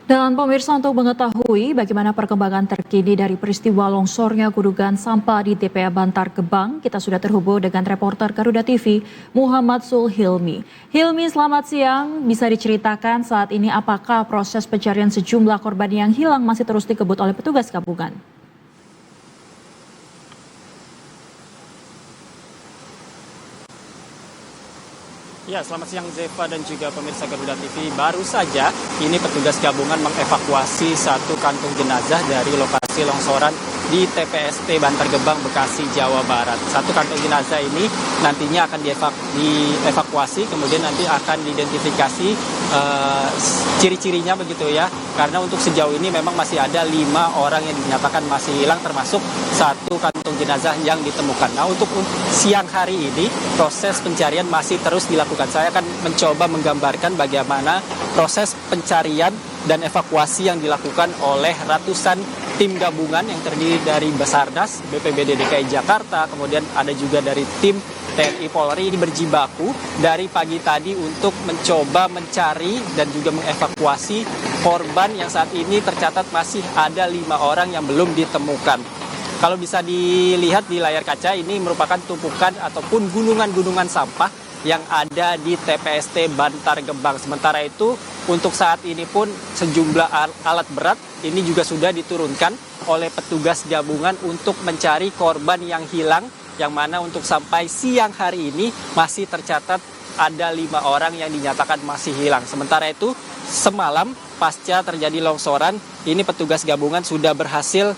Dan pemirsa untuk mengetahui bagaimana perkembangan terkini dari peristiwa longsornya gunungan sampah di TPA Bantar Gebang, kita sudah terhubung dengan reporter Garuda TV Muhammad Sulhilmi. Hilmi, selamat siang. Bisa diceritakan saat ini apakah proses pencarian sejumlah korban yang hilang masih terus dikebut oleh petugas gabungan? Ya, selamat siang Zeva dan juga pemirsa Garuda TV. Baru saja ini petugas gabungan mengevakuasi satu kantung jenazah dari lokasi longsoran di TPST Bantar Gebang, Bekasi, Jawa Barat. Satu kantung jenazah ini nantinya akan dievakuasi, kemudian nanti akan diidentifikasi ciri-cirinya begitu ya. Karena untuk sejauh ini memang masih ada 5 orang yang dinyatakan masih hilang, termasuk satu kantung jenazah yang ditemukan. Nah, untuk siang hari ini proses pencarian masih terus dilakukan. Saya akan mencoba menggambarkan bagaimana proses pencarian dan evakuasi yang dilakukan oleh ratusan tim gabungan yang terdiri dari Basarnas, BPBD DKI Jakarta, kemudian ada juga dari tim TNI Polri. Ini berjibaku dari pagi tadi untuk mencoba mencari dan juga mengevakuasi korban yang saat ini tercatat masih ada 5 orang yang belum ditemukan. Kalau bisa dilihat di layar kaca, ini merupakan tumpukan ataupun gunungan-gunungan sampah yang ada di TPST Bantar Gebang. Sementara itu, untuk saat ini pun sejumlah alat berat ini juga sudah diturunkan oleh petugas gabungan untuk mencari korban yang hilang, yang mana untuk sampai siang hari ini masih tercatat ada 5 orang yang dinyatakan masih hilang. Sementara itu, semalam pasca terjadi longsoran, ini petugas gabungan sudah berhasil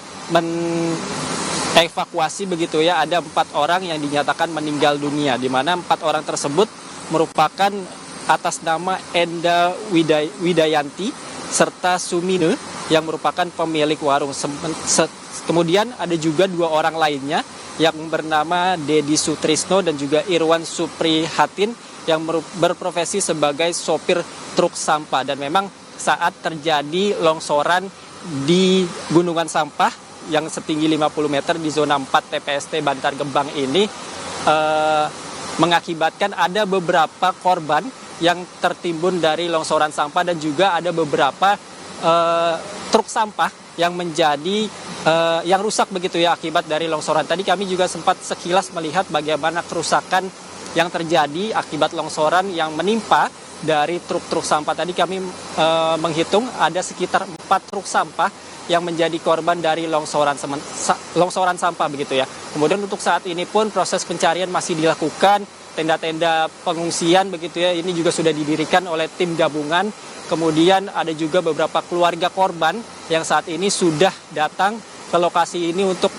evakuasi begitu ya, ada 4 orang yang dinyatakan meninggal dunia, di mana 4 orang tersebut merupakan atas nama Enda Widayanti serta Sumine yang merupakan pemilik warung. Kemudian ada juga 2 orang lainnya yang bernama Dedi Sutrisno dan juga Irwan Suprihatin yang berprofesi sebagai sopir truk sampah. Dan memang saat terjadi longsoran di gunungan sampah yang setinggi 50 meter di zona 4 TPST Bantar Gebang ini mengakibatkan ada beberapa korban yang tertimbun dari longsoran sampah dan juga ada beberapa truk sampah yang menjadi yang rusak begitu ya akibat dari longsoran. Tadi kami juga sempat sekilas melihat bagaimana kerusakan yang terjadi akibat longsoran yang menimpa dari truk-truk sampah. Tadi kami menghitung ada sekitar 4 truk sampah yang menjadi korban dari longsoran sampah begitu ya. Kemudian untuk saat ini pun proses pencarian masih dilakukan, tenda-tenda pengungsian begitu ya, ini juga sudah didirikan oleh tim gabungan. Kemudian ada juga beberapa keluarga korban yang saat ini sudah datang ke lokasi ini untuk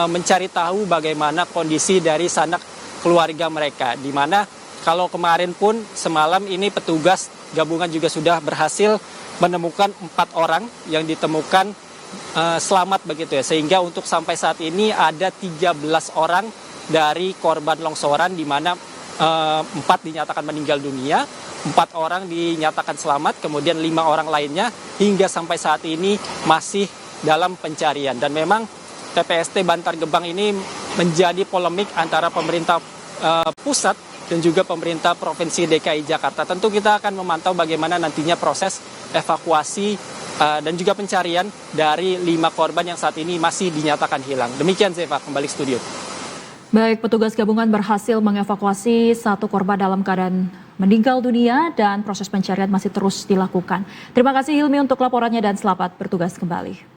mencari tahu bagaimana kondisi dari sanak keluarga mereka. Di mana kalau kemarin pun semalam ini petugas gabungan juga sudah berhasil menemukan 4 orang yang ditemukan selamat begitu ya, sehingga untuk sampai saat ini ada 13 orang dari korban longsoran, di mana 4 dinyatakan meninggal dunia, 4 orang dinyatakan selamat, kemudian 5 orang lainnya hingga sampai saat ini masih dalam pencarian. Dan memang TPST Bantar Gebang ini menjadi polemik antara pemerintah pusat dan juga pemerintah Provinsi DKI Jakarta. Tentu kita akan memantau bagaimana nantinya proses evakuasi dan juga pencarian dari 5 korban yang saat ini masih dinyatakan hilang. Demikian Zeva, kembali studio. Baik, petugas gabungan berhasil mengevakuasi 1 korban dalam keadaan meninggal dunia dan proses pencarian masih terus dilakukan. Terima kasih Hilmi untuk laporannya dan selamat bertugas kembali.